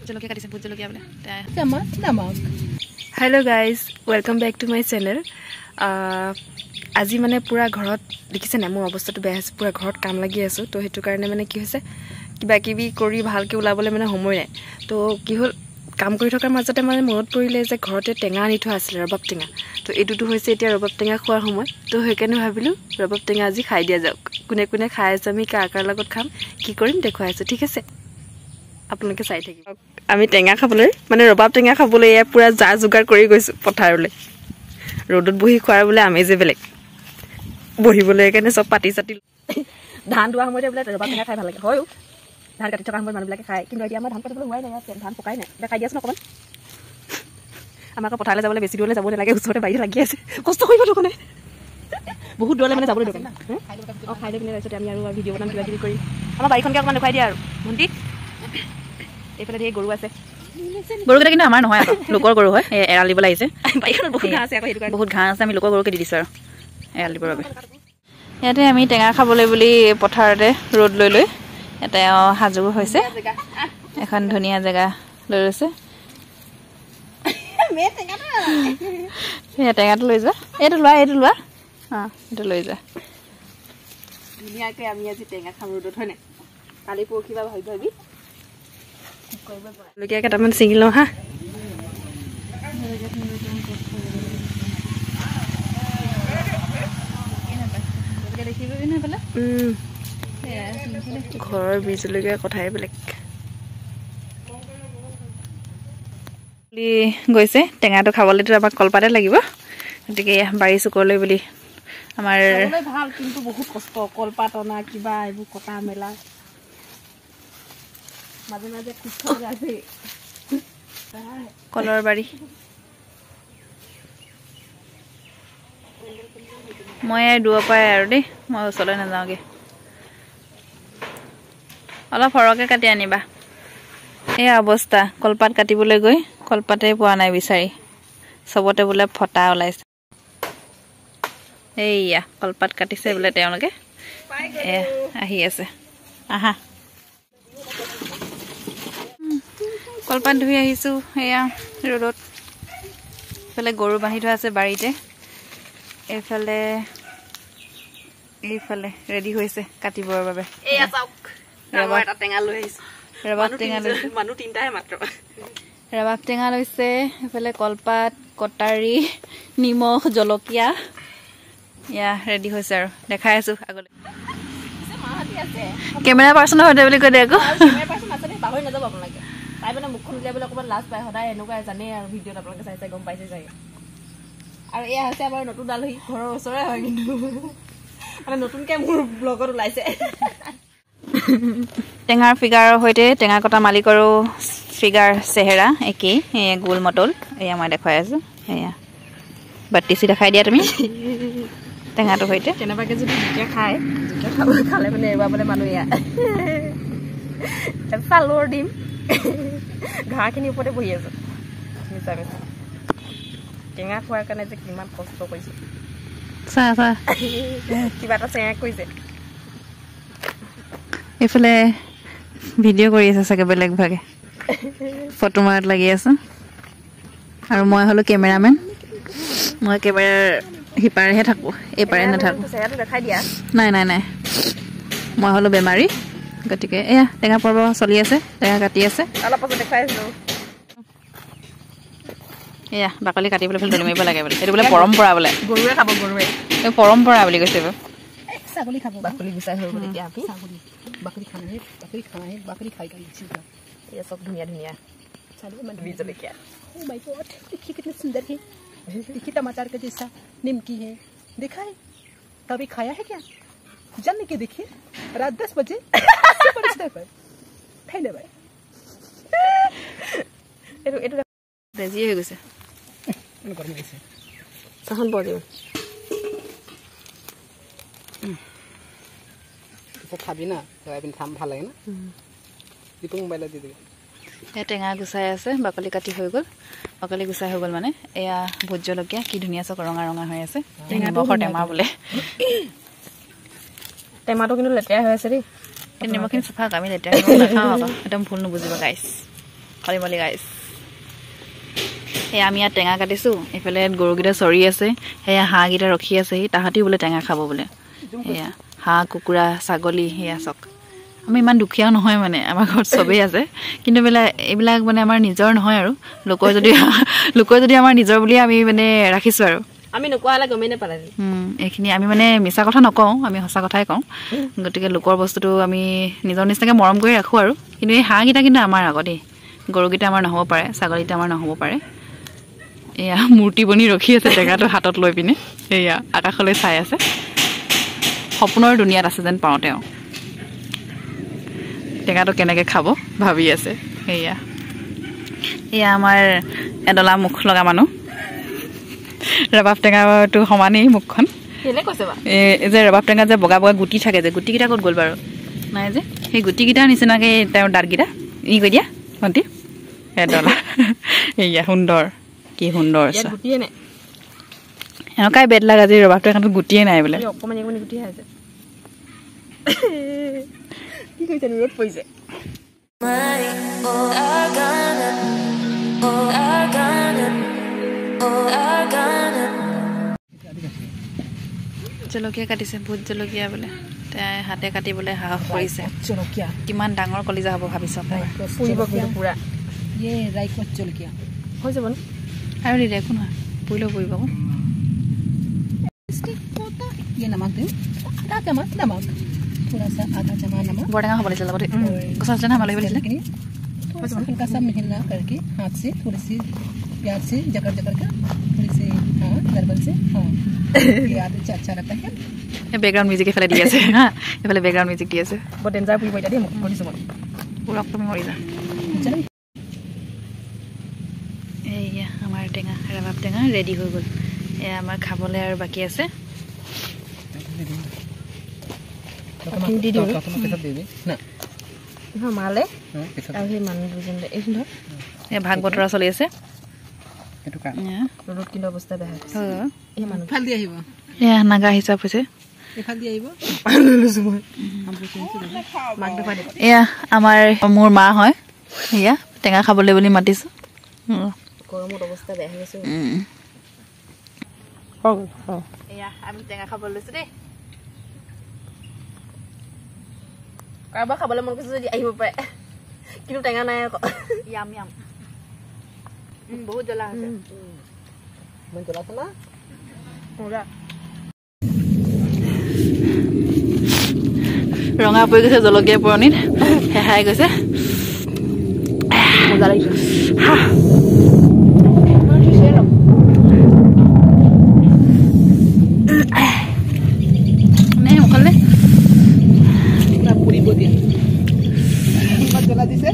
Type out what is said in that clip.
জলকীয়া কাটিছে ভোট জলকীয়া বোলে hello' guys welcome back to my channel আজি মানে পূৰা ঘৰত দেখিছে নাই মোৰ অৱস্থাটো বেয়া হৈছে পূৰা ঘৰত কাম লাগি আছোঁ তো সেইটো কাৰণে মানে কি হৈছে কিবা কিবি কৰি ভালকৈ ওলাবলৈ মানে সময় নাই তো কি হ'ল কাম কৰি থকাৰ মাজতে মানে মনত পৰিলে যে ঘৰতে টেঙা আনি থোৱা আছিলে ৰবাব টেঙা তো এইটোতো হৈছে এতিয়া ৰবাব টেঙা খোৱাৰ সময় তো সেইকাৰণে ভাবিলোঁ ৰবাব টেঙা আজি খাই দিয়া যাওক কোনে কোনে খাই আছে আমি কাৰ কাৰ লগত খাম কি কৰিম দেখুৱাই আছোঁ ঠিক আছে আপোনালোকে চাই থাকিব আমি টেঙা খাবলৈ মানে ৰবাব টেঙা খাবলৈ এয়া পূৰা যা যোগাৰ কৰি গৈছোঁ পথাৰলৈ ৰ'দত বহি খোৱাৰ বোলে আমেজে বেলেগ বহিবলৈ কাৰণে চব পাতি চাতি ধান দোৱা সময়তে বোলে ৰবাব টেঙা খাই ভাল লাগে হয়ো ধান কাটি থকা সময়ত মানুহবিলাকে খায় কিন্তু এতিয়া আমাৰ ধান কাটিবলৈ হোৱাই নাই ধান পকাই নাই দেখাই দিয়াচোন অকণমান আমাক পথাৰলৈ যাবলৈ বেছি দূৰলৈ যাব নালাগে ওচৰতে বাৰীত লাগি আছে কষ্ট কৰিব দোকানে বহুত দূৰলৈ মানে যাবলৈ দোকান অঁ খাই লৈ পিনে তাৰপিছতে আমি আৰু ভিডিঅ' বনাম কিবা কিবি কৰি আমাৰ বাৰীখনকে অকণমান দেখুৱাই দিয়া আৰু ভণ্টি এইফালে ধেৰ গৰু আছে গৰুকেইটা কিন্তু আমাৰ নহয় আকৌ লোকৰ গৰু হয় এৰাল দিবলৈ আহিছে বাৰীখনত বহুত ঘাঁহ আছে আকৌ সেইটো বহুত ঘাঁহ আছে আমি লোকৰ গৰুকে দি দিছোঁ আৰু এৰাল দিবৰ বাবে ইয়াতে আমি টেঙা খাবলৈ বুলি পথাৰতে ৰ'দ লৈ লৈ ইয়াতে সাজু হৈছে এখন ধুনীয়া জেগা লৈ লৈছে টেঙাটো লৈ যোৱা এইটো লোৱা অঁ এইটো লৈ যোৱা ধুনীয়াকৈ আমি আজি টেঙা খাম ৰ'দত হয় নাই কালি পৰহি বা ভাবি জলকীয়া কেইটামান ছিঙি লওঁ হা ঘৰৰ বীজ জলকীয়া কথাই বেলেগ গৈছে টেঙাটো খাবলৈতো আমাক কলপাতে লাগিব গতিকে বাৰী চুকলৈ বুলি আমাৰ ভাল কিন্তু বহুত কষ্ট কলপাত অনা কিবা এইবোৰ কটা মেলা মাজে মাজে আছে কলৰ বাৰী মই দূৰৰ পৰাই আৰু দেই মই ওচৰলৈ নাযাওঁগৈ অলপ সৰহকৈ কাটি আনিবা এই অৱস্থা কলপাত কাটিবলৈ গৈ কলপাতে পোৱা নাই বিচাৰি চবতে বোলে ফটা ওলাইছে এইয়া কলপাত কাটিছে বোলে তেওঁলোকে আহি আছে আহা কলপাত ধুই আহিছোঁ এয়া ৰ'দত এইফালে গৰু বান্ধি থোৱা আছে বাৰীতে এইফালে ৰেডি হৈছে কাটিবৰ বাবে ৰবাব টেঙা লৈছে এইফালে কলপাত কটাৰী নিমখ জলকীয়া এয়া ৰেডি হৈছে আৰু দেখাই আছোঁ আগলৈ কেমেৰা পাৰ্চনৰ সৈতে বুলি কৈ দে আকৌ পাহৰি নাযাব আপোনালোকে তাই মানে মুখখন উলিয়াবলৈ অকণমান লাজ পায় সদায় এনেকুৱাই জানেই আৰু ভিডিঅ'ত আপোনালোকে চাই চাই গম পাইছে চাগে আৰু এয়া হৈছে আমাৰ নতুন আলহী ঘৰৰ ওচৰৰে হয় কিন্তু মানে নতুনকৈ মোৰ ব্লগত ওলাইছে টেঙাৰ ফিগাৰৰ সৈতে টেঙা কটা মালিকৰো ফিগাৰ চেহেৰা একেই এয়া গোল মটল এয়া মই দেখুৱাই আছোঁ এয়া বাতিচি দেখাই দিয়া তুমি টেঙাটোৰ সৈতে কেনেবাকৈ যদি জিকা খায় জিকা খালে মানে এৰুৱাবলৈ মানুহ এয়া চালৰ দিম ঘাঁহখিনিৰ ওপৰতে বহি আছোঁ মিছা মিছা টেঙা খোৱাৰ কাৰণে যে কিমান কষ্ট কৰিছোঁ কিবা এটা চেঙা কৰিছে এইফালে ভিডিঅ' কৰি আছে চাগে বেলেগ ভাগে ফটো মাৰত লাগি আছোঁ আৰু মই হ'লোঁ কেমেৰামেন মই কেমেৰাৰ সিপাৰেহে থাকোঁ এইপাৰে নাথাকোঁ দেখাই দিয়া নাই মই হ'লোঁ বেমাৰী গতিকে এয়া টেঙা পৰ্ব চলি আছে টেঙা কাটি আছে অলপ পাছত দেখাই আছোঁ এয়া বাকলি কাটিবলৈ দলি মাৰিব লাগে বোলে এইটো বোলে পৰম্পৰা বোলে গৰুৱে খাব গৰুৱে এই পৰম্পৰা বুলি কৈছে ছাগলী খাব বাকলি গুচাই হৈ গ'ল এতিয়া আমি বাকলি খাই এয়া চব ধুনীয়া ধুনীয়া বীজ জলকীয়া कितने सुंदर है देखिए टमाटर का जैसा निमकी है देखा है कभी खाया है क्या जान के देखिए रात 10 बजे धन्यवाद বেজি হৈ গৈছে চাহন বজে খাবি না খাম ভাল লাগে না দীপক মোবাইলত দি দিবি এয়া টেঙা গুচাই আছে বাকলি কাটি হৈ গ'ল বাকলি গুচাই হৈ গ'ল মানে এয়া ভোট জলকীয়া কি ধুনীয়া চক ৰঙা ৰঙা হৈ আছে নিমখৰ টেমা বোলে টেমাটো কিন্তু লেতেৰা হৈ আছে দেই নিমখখিনি চাফা আমি লেতেৰা নাখাওঁ আকৌ একদম ভুল নুবুজিব গাইছ হলিমলি গাইছ আমি ইয়াত টেঙা কাটিছোঁ এইফালে গৰুকেইটা চৰি আছে সেয়া হাঁহকেইটা ৰখি আছে তাহাঁতি বোলে টেঙা খাব বোলে সেয়া হাঁহ কুকুৰা ছাগলী সেয়া চক আমি ইমান দুখীয়াও নহয় মানে আমাৰ ঘৰত চবেই আছে কিন্তু এইবিলাক মানে আমাৰ নিজৰ নহয় আৰু লোকৰ যদি আমাৰ নিজৰ বুলি আমি মানে ৰাখিছোঁ আৰু আমি নোকোৱা হ'লে গমেই নাপালে এইখিনি আমি মানে মিছা কথা নকওঁ আমি সঁচা কথাই কওঁ গতিকে লোকৰ বস্তুটো আমি নিজৰ নিচিনাকৈ মৰম কৰি ৰাখোঁ আৰু কিন্তু এই হাঁহকেইটা কিন্তু আমাৰ আকৌ দেই গৰুকেইটা আমাৰ নহ'ব পাৰে ছাগলীকেইটা আমাৰ নহ'ব পাৰে এয়া মূৰ্তি বনি ৰখি আছে টেঙাটো হাতত লৈ পিনে এয়া আকাশলৈ চাই আছে সপোনৰ দুনিয়াত আছে যেন পাওঁ তেওঁ টেঙাটো কেনেকৈ খাব ভাবি আছে এয়া আমাৰ এডলা মুখ লগা মানুহ ৰবাব টেঙাটো সমানেই মুখখন এই যে ৰবাব টেঙা যে বগা বগা গুটি থাকে যে গুটিকেইটা ক'ত গ'ল বাৰু নাই যে সেই গুটিকেইটাৰ নিচিনাকৈ তেওঁৰ দাঁতকেইটা ই কৈ দিয়া ভণ্টি এডলা এয়া সুন্দৰ কি সুন্দৰ এনেকুৱাই বেদ লাগ আজি ৰবাব টেঙাটো গুটিয়ে নাই বোলে অকণমান গুটি আছে কি কৈছে ৰ'দ পৰিছে জলকীয়া কাটিছে ভোট জলকীয়া বোলে হাতে কাটিবলৈ সাহস কৰিছে জলকীয়া কিমান ডাঙৰ কলিজা হ'ব ভাবিছ পুৰা জলকীয়া হৈ যাব ন আৰু দিলে একো নহয় পুৰিলেও পৰিব আকৌ বৰ টেঙা হ'ব লাগিছিল লগতে গছা চছা নামাব লাগিব লাগিছিলে हल्का सा मिहिला करके हाथ से थोड़ी सी प्यार से जकड़ जकड़ कर थोड़ी सी हाँ नर्बल से हाँ ये आदत अच्छा लगता है बैकग्राउंड म्यूजिक इफाले দি আছে হা ইফালে ব্যাকগ্রাউন্ড মিউজিক দি আছে বৰ ডেঞ্জাৰ পুৰি পইতা দেই মোক মৰিছো মই পুৰা তুমি মৰি যা এইয়া আমাৰ টেঙা ৰবাব টেঙা ৰেডি হৈ গ'ল এয়া আমাৰ খাবলৈ আৰু বাকী আছে দি দিওঁ না মালে আৰু সেই মানুহ দুজন এই ভাগ বতৰা চলি আছে ৰ'দত কিন্তু অৱস্থা বেয়া হৈছে এই মানুহ ফাল দি আহিব এয়া নাগা হিচাপ হৈছে এফাল দি আহিব এয়া আমাৰ মোৰ মা হয় এয়া টেঙা খাবলৈ বুলি মাতিছোঁ গৰমত অৱস্থা বেয়া হৈ গৈছে এয়া আমি টেঙা খাবলৈ লৈছোঁ দেই কাৰোবাৰ খাবলৈ মন কৰিছে যদি আহিব পাৰে কিন্তু টেঙা নাই আকৌ ইয়াম ইয়াম বহুত জ্বলা আছে জ্বলা চলা ৰঙা পৰি গৈছে জলকীয়া পুৰণিত হেহাই গৈছে মজা লাগিছে পুৰিব দিয়ে জ্বলা দিছে